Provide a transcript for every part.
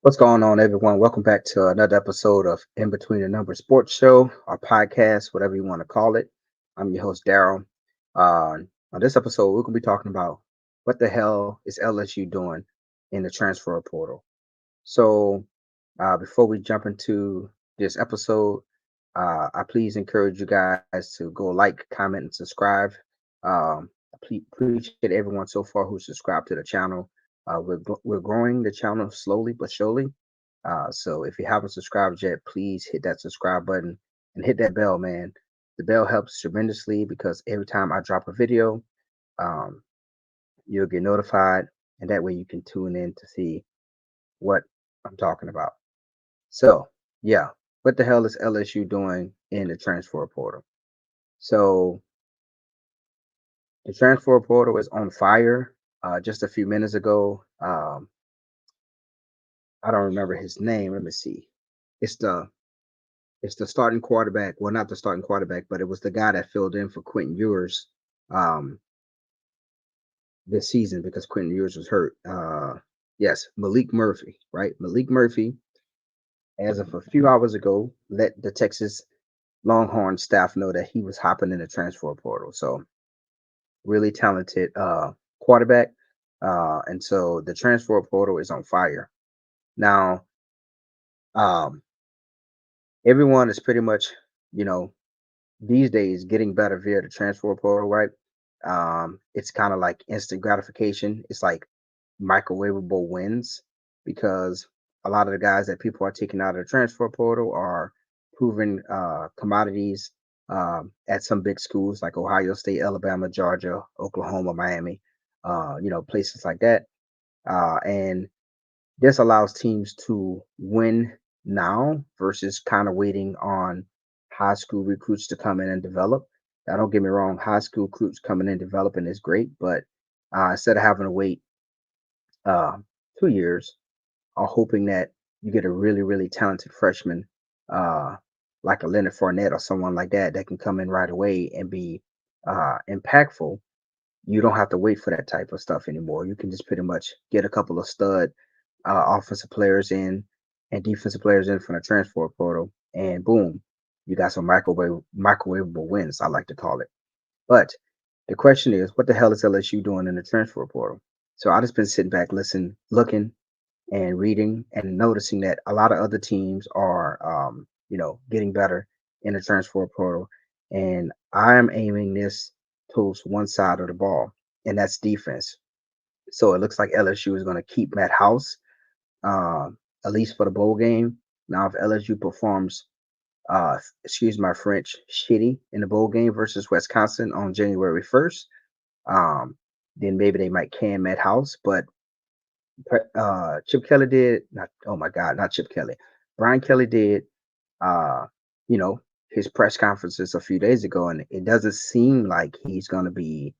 What's going on, everyone? Welcome back to another episode of In Between the Numbers Sports Show, our podcast, whatever you want to call it. I'm your host, Daryl. On this episode, we're going to be talking about what the hell is LSU doing in the transfer portal. So, before we jump into this episode, I please encourage you guys to go like, comment, and subscribe. Appreciate everyone so far who subscribed to the channel. We're growing the channel slowly but surely. So if you haven't subscribed yet, please hit that subscribe button and hit that bell, man. The bell helps tremendously because every time I drop a video, um, you'll get notified, and that way you can tune in to see what I'm talking about. So, yeah, what the hell is LSU doing in the transfer portal? So, the transfer portal is on fire. Just a few minutes ago, I don't remember his name. Let me see. It's the it's the starting quarterback. Well, not the starting quarterback, but it was the guy that filled in for Quentin Ewers um, this season because Quentin Ewers was hurt. Yes, Malik Murphy, right? Malik Murphy, as of a few hours ago, let the Texas Longhorn staff know that he was hopping in the transfer portal. So really talented quarterback. And so the transfer portal is on fire. Now, um, everyone is pretty much, you know, these days getting better via the transfer portal, right? It's kind of like instant gratification. It's like microwavable wins because a lot of the guys that people are taking out of the transfer portal are proven commodities at some big schools like Ohio State, Alabama, Georgia, Oklahoma, Miami, places like that. And this allows teams to win now versus kind of waiting on high school recruits to come in and develop. Now, don't get me wrong, high school recruits coming in developing is great, but instead of having to wait uh, 2 years, or hoping that you get a really, really talented freshman uh, like a Leonard Fournette or someone like that can come in right away and be impactful, you don't have to wait for that type of stuff anymore. You can just pretty much get a couple of stud offensive players in and defensive players in from the transfer portal, and boom, you got some microwavable wins, I like to call it. But the question is, what the hell is LSU doing in the transfer portal? So I just been sitting back, listening, looking, and reading, and noticing that a lot of other teams are, getting better in the transfer portal, and I am aiming this towards one side of the ball, and that's defense. So it looks like LSU is going to keep Matt House at least for the bowl game. Now, if LSU performs, excuse my French, shitty in the bowl game versus Wisconsin on January 1st, um, then maybe they might can Matt House. But Chip Kelly did not. Oh my God, not Chip Kelly. Brian Kelly did. Uh, you know his press conferences a few days ago, and it doesn't seem like he's going to be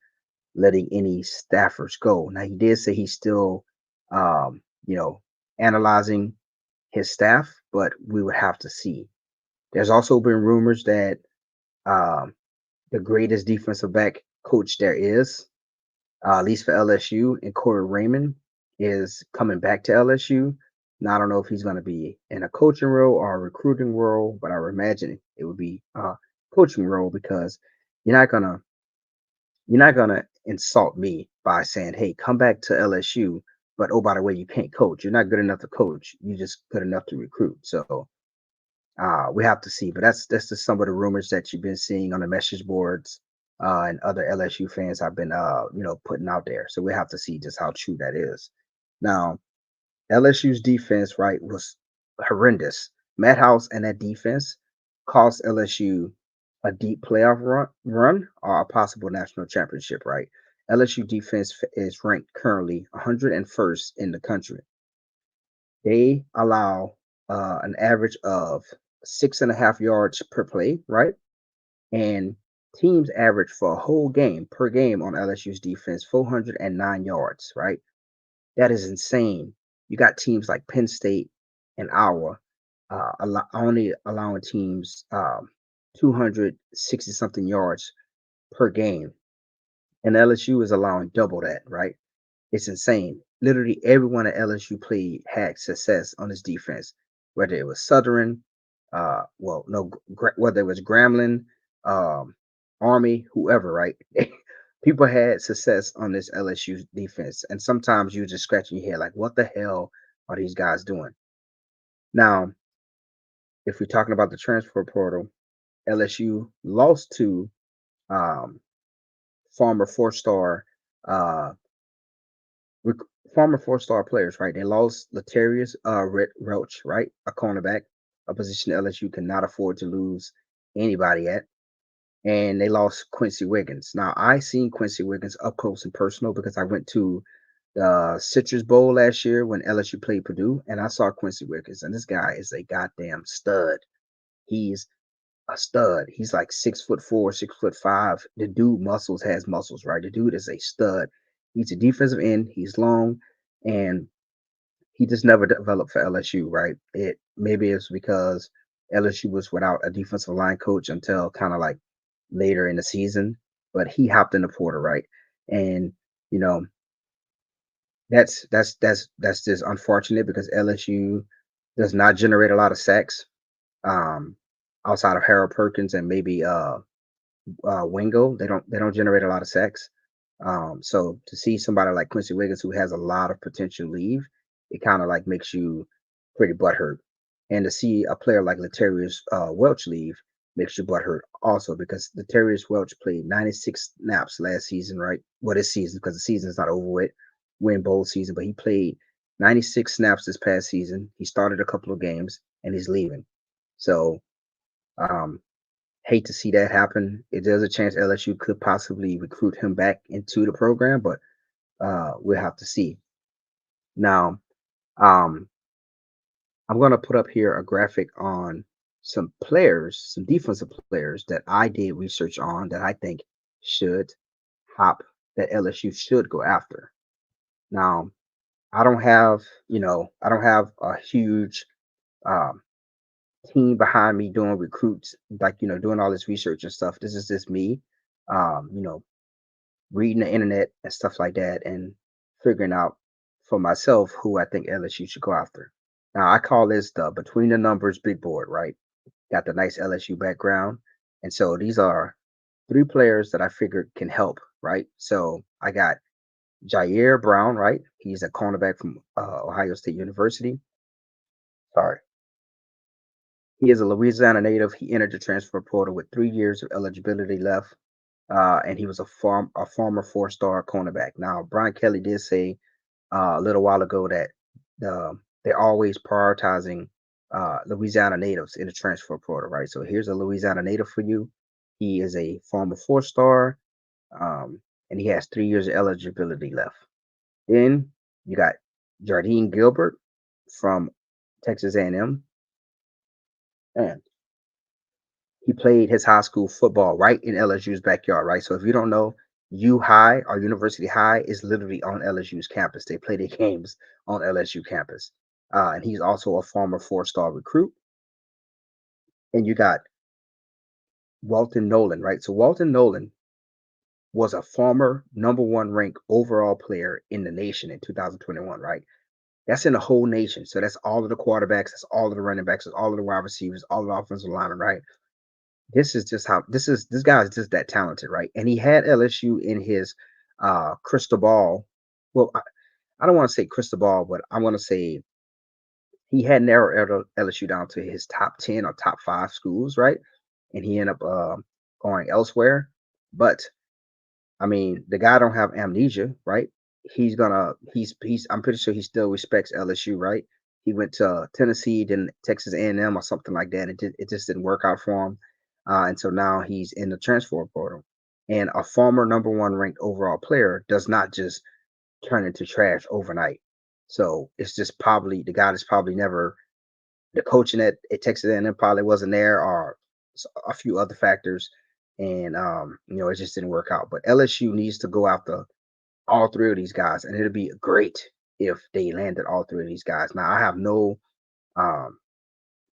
letting any staffers go. Now he did say he's still, um, you know, analyzing his staff, but we would have to see. There's also been rumors that um, the greatest defensive back coach there is, at least for LSU, and Corey Raymond is coming back to LSU. Now I don't know if he's going to be in a coaching role or a recruiting role, but I would imagine it would be a coaching role because you're not gonna you're not gonna insult me by saying, "Hey, come back to LSU," but oh, by the way, you can't coach. You're not good enough to coach. You're just good enough to recruit. So we have to see, but that's just some of the rumors that you've been seeing on the message boards and other LSU fans have been putting out there. So we have to see just how true that is. Now LSU's defense, right, was horrendous. Matt House and that defense cost LSU a deep playoff run or a possible national championship, right? LSU defense is ranked currently 101st in the country. They allow an average of 6.5 yards per play, right? And teams average for a whole game per game on LSU's defense 409 yards, right? That is insane. You got teams like Penn State and Iowa only allowing teams 260 something yards per game, and LSU is allowing double that, right? It's insane. literally everyone at LSU played had success on his defense, whether it was Southern, well, no, whether it was Grambling, um, Army, whoever, right? People had success on this LSU defense, and sometimes you just scratching your head like, what the hell are these guys doing? Now, if we're talking about the transfer portal, LSU lost to um, former four-star uh, rec- former four-star players, right? They lost Latarius Roach, right? A cornerback, a position LSU cannot afford to lose anybody at. And they lost Quincy Wiggins. Now, I seen Quincy Wiggins up close and personal because I went to the Citrus Bowl last year when LSU played Purdue, and I saw Quincy Wiggins, and this guy is a goddamn stud. He's a stud. He's like 6'4", 6'5". The dude has muscles, right? The dude is a stud. He's a defensive end. He's long, and he just never developed for LSU, right? It maybe it's because LSU was without a defensive line coach until kind of like later in the season, but he hopped in the portal, right? And you know that's just unfortunate because LSU does not generate a lot of sacks um, outside of Harold Perkins and maybe Wingo. They don't generate a lot of sacks. So to see somebody like Quincy Wiggins who has a lot of potential leave, it kind of like makes you pretty butthurt. And to see a player like Latarius Welch leave makes you butthurt also because Latarius Welch played 96 snaps last season, right? Well, this season because the season is not over with, win bowl season, but he played 96 snaps this past season. He started a couple of games and he's leaving. So um, hate to see that happen. There's a chance LSU could possibly recruit him back into the program, but we'll have to see. Now, um, I'm going to put up here a graphic on some players, some defensive players that I did research on that I think should hop, that LSU should go after. Now, I don't have a huge um, team behind me doing recruits, like, doing all this research and stuff. This is just me, um, you know, reading the internet and stuff like that and figuring out for myself who I think LSU should go after. Now I call this the between the numbers big board, right? Got the nice LSU background. And so these are three players that I figured can help, right? So I got Jair Brown, right? He's a cornerback from Ohio State University. Sorry. He is a Louisiana native. He entered the transfer portal with 3 years of eligibility left. And he was a former four-star cornerback. Now, Brian Kelly did say a little while ago that they're always prioritizing Louisiana natives in the transfer portal, right? So here's a Louisiana native for you. He is a former four-star, and he has 3 years of eligibility left. Then you got Jardine Gilbert from Texas A&M, and he played his high school football right in LSU's backyard, right? So if you don't know, U High or University High is literally on LSU's campus. They play their games on LSU campus. And he's also a former four-star recruit. And you got Walton Nolan, right? So Walton Nolan was a former number one ranked overall player in the nation in 2021, right? That's in the whole nation. So that's all of the quarterbacks, that's all of the running backs, that's all of the wide receivers, all of the offensive linemen, right? This guy is just that talented, right? And he had LSU in his crystal ball. Well, I don't want to say crystal ball, but I want to say he had narrowed LSU down to his top 10 or top 5 schools, right? And he ended up going elsewhere. But I mean, the guy don't have amnesia, right? He's I'm pretty sure he still respects LSU, right? He went to Tennessee, then Texas A&M or something like that. It just didn't work out for him, and so now he's in the transfer portal. And a former number one ranked overall player does not just turn into trash overnight. So it's just probably the guy that's probably never the coaching at Texas A&M probably wasn't there, or a few other factors, and it just didn't work out. But LSU needs to go after all three of these guys, and it'll be great if they landed all three of these guys. Now I have no um,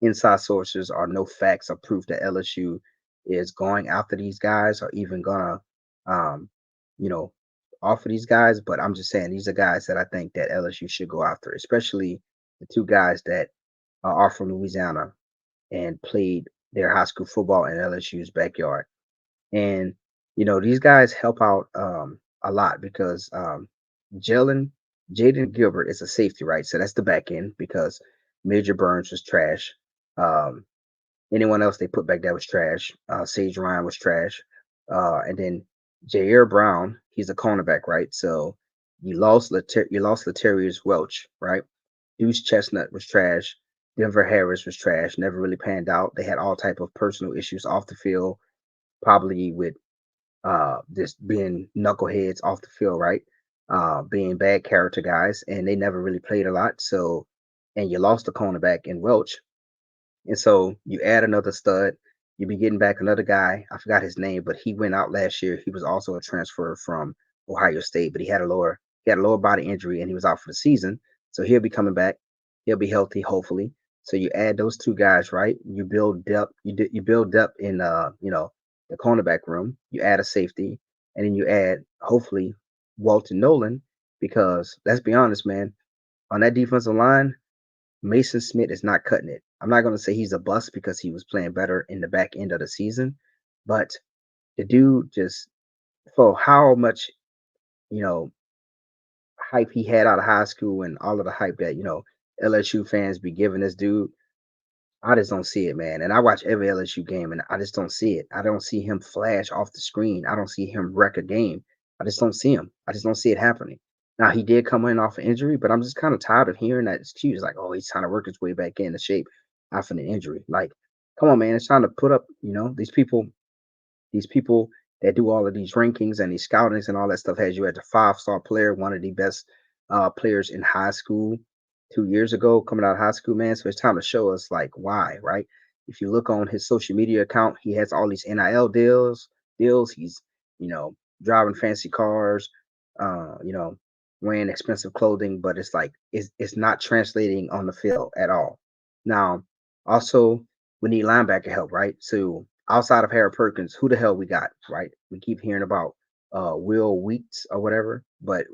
inside sources or no facts or proof that LSU is going after these guys or even gonna, um, you know, off of these guys, but I'm just saying these are guys that I think that LSU should go after, especially the two guys that are from Louisiana and played their high school football in LSU's backyard. And these guys help out a lot because Jalen Jaden Gilbert is a safety, right? So that's the back end because Major Burns was trash. Um, Anyone else they put back there was trash. Sage Ryan was trash. And then Jair Brown, he's a cornerback, right? So you lost Latarius Welch, right? Deuce Chestnut was trash. Denver Harris was trash. Never really panned out. They had all type of personal issues off the field, probably with just being knuckleheads off the field, right? Being bad character guys, and they never really played a lot. So, and you lost the cornerback in Welch, and so you add another stud, you be getting back another guy. I forgot his name, but he went out last year. He was also a transfer from Ohio State, but he had a lower body injury and he was out for the season. So he'll be coming back. He'll be healthy, hopefully. So you add those two guys, right? You build depth. You build depth in the cornerback room. You add a safety, and then you add hopefully Walton Nolan, because let's be honest, man, on that defensive line, Mason Smith is not cutting it. I'm not going to say he's a bust because he was playing better in the back end of the season, but the dude just, for how much, you know, hype he had out of high school and all of the hype that, LSU fans be giving this dude, I just don't see it, man. And I watch every LSU game and I just don't see it. I don't see him flash off the screen. I don't see him wreck a game. I just don't see him. I just don't see it happening. Now he did come in off an injury, but I'm just kind of tired of hearing that excuse like, oh, he's trying to work his way back into shape after an injury. Like, come on, man. It's time to put up, these people that do all of these rankings and these scoutings and all that stuff has you as a five-star player, one of the best players in high school 2 years ago, coming out of high school, man. So it's time to show us like why, right? If you look on his social media account, he has all these NIL deals. He's, you know, driving fancy cars, uh, you know, wearing expensive clothing, but it's like it's not translating on the field at all. Now, also we need linebacker help, right? So outside of Harold Perkins, who the hell we got, right? We keep hearing about Will Weeks or whatever, but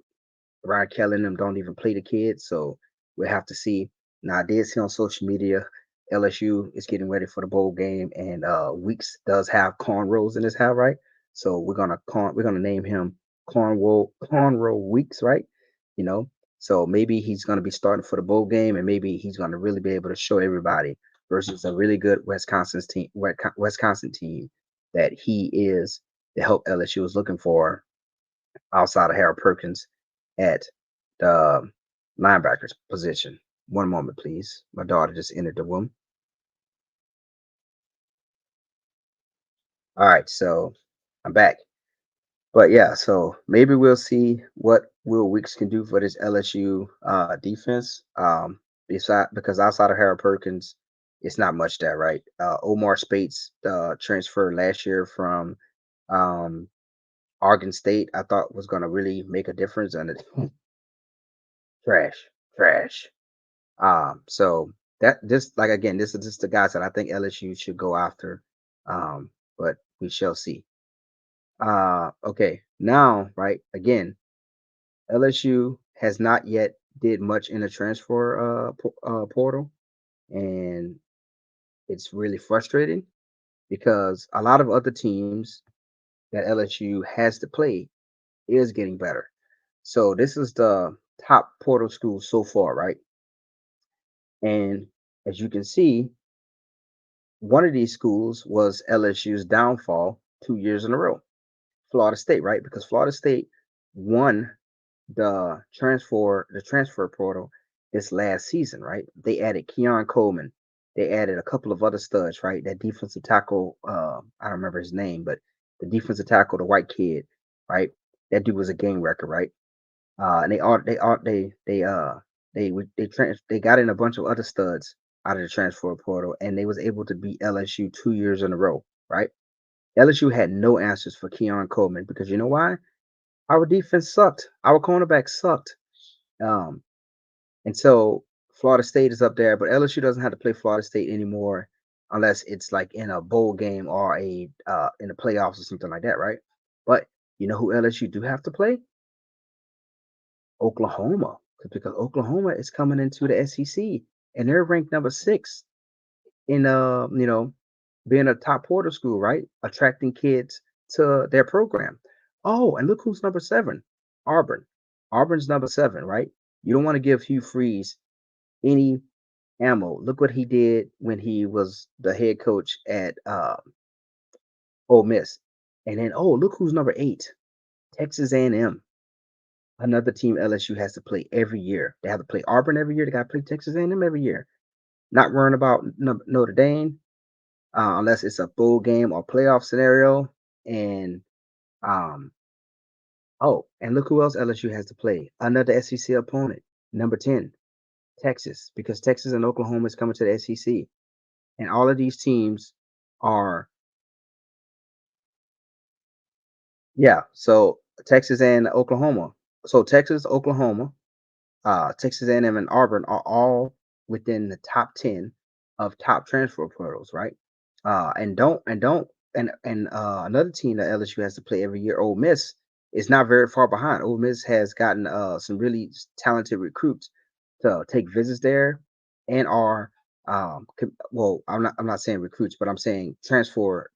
Ryan Kelly and them don't even play the kids, so we'll have to see. Now I did see on social media LSU is getting ready for the bowl game, and Weeks does have cornrows in his hair, right? So we're gonna name him Cornrow Weeks, right? You know, so maybe he's gonna be starting for the bowl game, and maybe he's gonna really be able to show everybody versus a really good Wisconsin team that he is the help LSU is looking for outside of Harold Perkins at the linebackers position. One moment, please. My daughter just entered the room. All right, so I'm back. But yeah, so maybe we'll see what Will Weeks can do for this LSU defense. Because outside of Harold Perkins, it's not much there, right? Omar Spates transferred last year from um, Oregon State. I thought was going to really make a difference, and it trash, trash. So that this like again, this is just the guys that I think LSU should go after. But we shall see. Okay, now right again, LSU has not yet did much in the transfer portal, and it's really frustrating because a lot of other teams that LSU has to play is getting better. So this is the top portal school so far, right? And as you can see, one of these schools was LSU's downfall 2 years in a row. Florida State, right? Because Florida State won the transfer portal this last season, right? They added Keon Coleman. They added a couple of other studs, right? That defensive tackle, I don't remember his name, but the defensive tackle, the white kid, right? That dude was a game wrecker, right? And they got in a bunch of other studs out of the transfer portal, and they was able to beat LSU 2 years in a row, right? LSU had no answers for Keon Coleman because you know why? Our defense sucked. Our cornerback sucked. Um, and so Florida State is up there, but LSU doesn't have to play Florida State anymore unless it's like in a bowl game or a in the playoffs or something like that, right? But you know who LSU do have to play? Oklahoma, because Oklahoma is coming into the SEC and they're ranked number 6 in being a top Porter school, right? Attracting kids to their program. Oh, and look who's number 7, Auburn. Auburn's number 7, right? You don't want to give Hugh Freeze any ammo. Look what he did when he was the head coach at Ole Miss. And then look who's number 8, Texas A&M. Another team LSU has to play every year. They have to play Auburn every year. They got to play Texas A&M every year. Not worrying about Notre Dame unless it's a bowl game or playoff scenario. And um, and look who else LSU has to play. Another SEC opponent, number 10, Texas, because Texas and Oklahoma is coming to the SEC. And all of these teams are, yeah, so Texas and Oklahoma. So Texas, Oklahoma, Texas A&M and Auburn are all within the top 10 of top transfer portals, right? And another team that LSU has to play every year, Ole Miss, is not very far behind. Ole Miss has gotten some really talented recruits to take visits there, and are well, I'm not saying recruits, but I'm saying transfer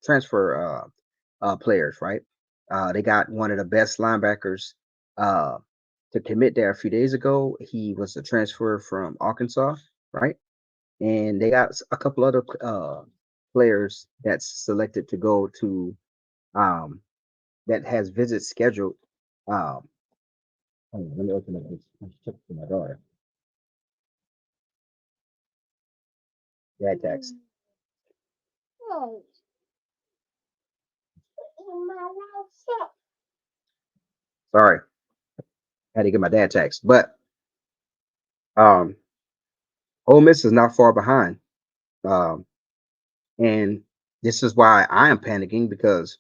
players, right? They got one of the best linebackers uh, to commit there a few days ago. He was a transfer from Arkansas, right? And they got a couple other players that's selected to go to um, that has visits scheduled. Um, hold on, let me open up this. Let's check for my daughter. Dad text. Sorry, I had to get my dad text. But um, Ole Miss is not far behind, um, and this is why I am panicking because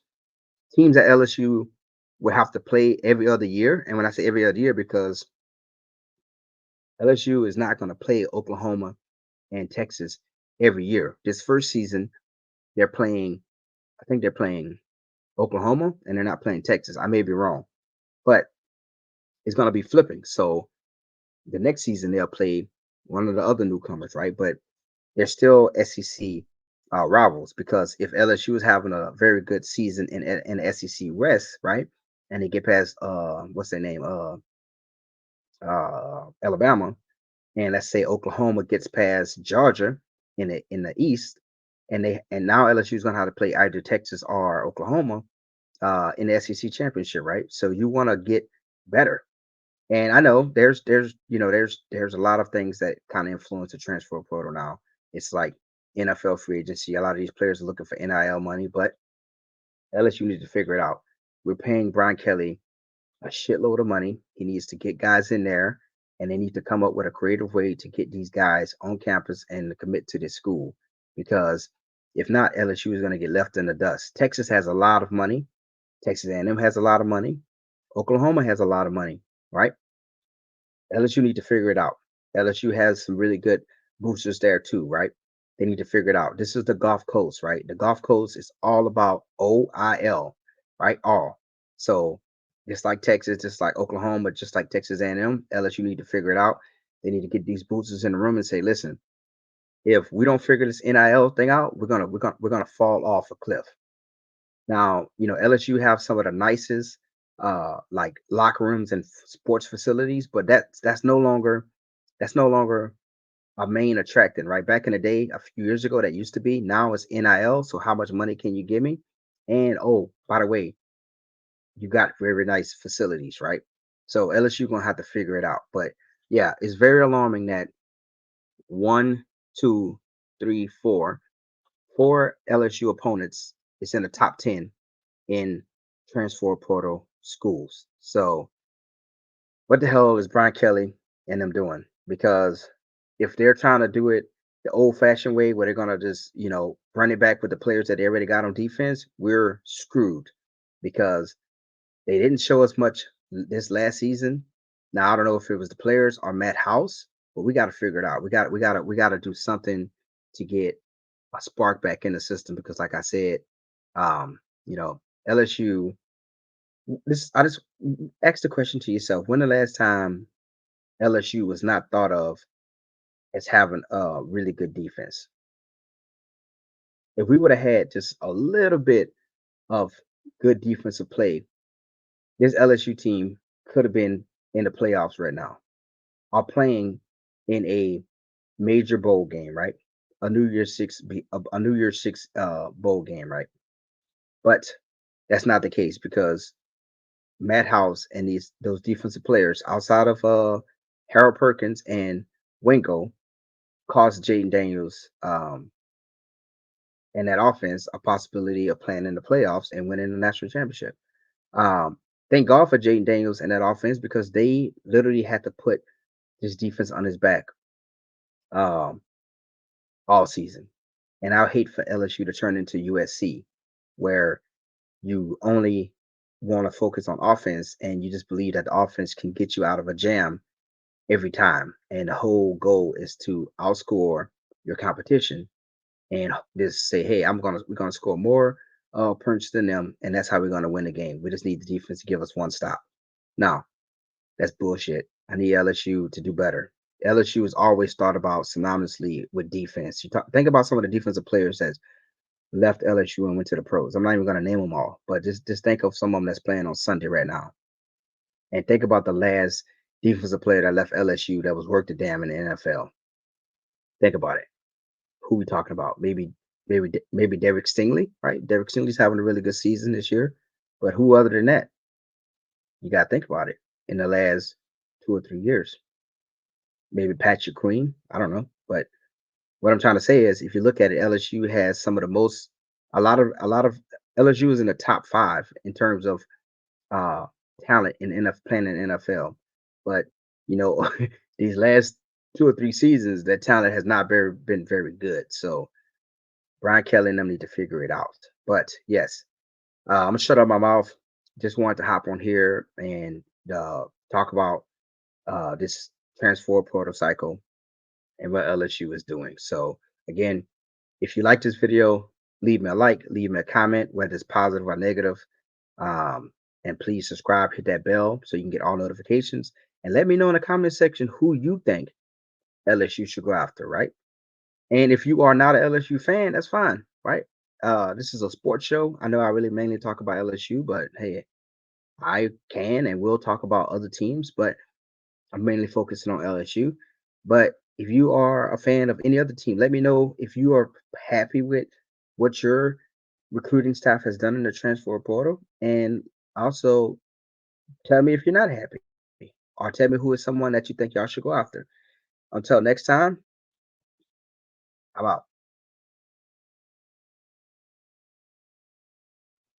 teams at LSU will have to play every other year. And when I say every other year, because LSU is not going to play Oklahoma and Texas every year. This first season, they're playing, I think they're playing Oklahoma and they're not playing Texas. I may be wrong, but it's going to be flipping. So the next season, they'll play one of the other newcomers, right? But they're still SEC rivals because if LSU is having a very good season in the SEC West, right? And they get past what's their name? Alabama, and let's say Oklahoma gets past Georgia in the East, and now LSU is going to have to play either Texas or Oklahoma in the SEC championship, right? So you want to get better. And I know there's a lot of things that kind of influence the transfer portal now. It's like NFL free agency. A lot of these players are looking for NIL money, but LSU needs to figure it out. We're paying Brian Kelly a shitload of money. He needs to get guys in there, and they need to come up with a creative way to get these guys on campus and to commit to this school. Because if not, LSU is going to get left in the dust. Texas has a lot of money. Texas A&M has a lot of money. Oklahoma has a lot of money, right? LSU need to figure it out. LSU has some really good boosters there too, right? They need to figure it out. This is the Gulf Coast, right? The Gulf Coast is all about OIL, right? All. So just like Texas, just like Oklahoma, just like Texas A&M, LSU need to figure it out. They need to get these boosters in the room and say, listen, if we don't figure this NIL thing out, we're gonna fall off a cliff. Now, LSU have some of the nicest like locker rooms and sports facilities, but that's no longer a main attractant, right? Back in the day, a few years ago, that used to be. Now it's NIL. So how much money can you give me? And oh, by the way, you got very nice facilities, right? So LSU gonna have to figure it out. But yeah, it's very alarming that one, two, three, four LSU opponents is in the top 10 in transfer portal schools. So what the hell is Brian Kelly and them doing? Because if they're trying to do it the old-fashioned way, where they're gonna just run it back with the players that they already got on defense, we're screwed because they didn't show us much this last season. Now I don't know if it was the players or Matt House, but we got to figure it out. We got to do something to get a spark back in the system because, like I said, um, you know, LSU. I just ask the question to yourself: when the last time LSU was not thought of as having a really good defense. If we would have had just a little bit of good defensive play, this LSU team could have been in the playoffs right now, are playing in a major bowl game, right? A New Year's Six bowl game, right? But that's not the case because Matt House and those defensive players outside of Harold Perkins and Wingo cost Jaden Daniels and that offense a possibility of playing in the playoffs and winning the national championship. Um, thank God for Jaden Daniels and that offense because they literally had to put this defense on his back um, all season. And I hate for LSU to turn into USC, where you only want to focus on offense and you just believe that the offense can get you out of a jam every time. And the whole goal is to outscore your competition and just say, hey, we're gonna score more points than them, and that's how we're gonna win the game. We just need the defense to give us one stop. No, that's bullshit. I need LSU to do better. LSU is always thought about synonymously with defense. Think about some of the defensive players that left LSU and went to the pros. I'm not even gonna name them all, but just think of some of them that's playing on Sunday right now, and think about the last defensive player that left LSU that was worth the damn in the NFL. Think about it. Who we talking about? Maybe Derek Stingley, right? Derek Stingley's having a really good season this year, but who other than that? You got to think about it. In the last 2 or 3 years, maybe Patrick Queen. I don't know, but what I'm trying to say is, if you look at it, LSU has some of the most. A lot of LSU is in the top five in terms of uh talent in NFL playing in NFL, but you know these last 2 or 3 seasons, that talent has not been very good. So Brian Kelly and them need to figure it out. But yes, I'm gonna shut up my mouth. Just wanted to hop on here and talk about this transfer portal cycle and what LSU is doing. So again, if you like this video, leave me a like, leave me a comment, whether it's positive or negative. Um, and please subscribe, hit that bell so you can get all notifications. And let me know in the comment section who you think LSU should go after, right? And if you are not an LSU fan, that's fine, right? This is a sports show. I know I really mainly talk about LSU, but hey, I can and will talk about other teams, but I'm mainly focusing on LSU. But if you are a fan of any other team, let me know if you are happy with what your recruiting staff has done in the transfer portal. And also tell me if you're not happy. Or tell me who is someone that you think y'all should go after. Until next time, I'm out.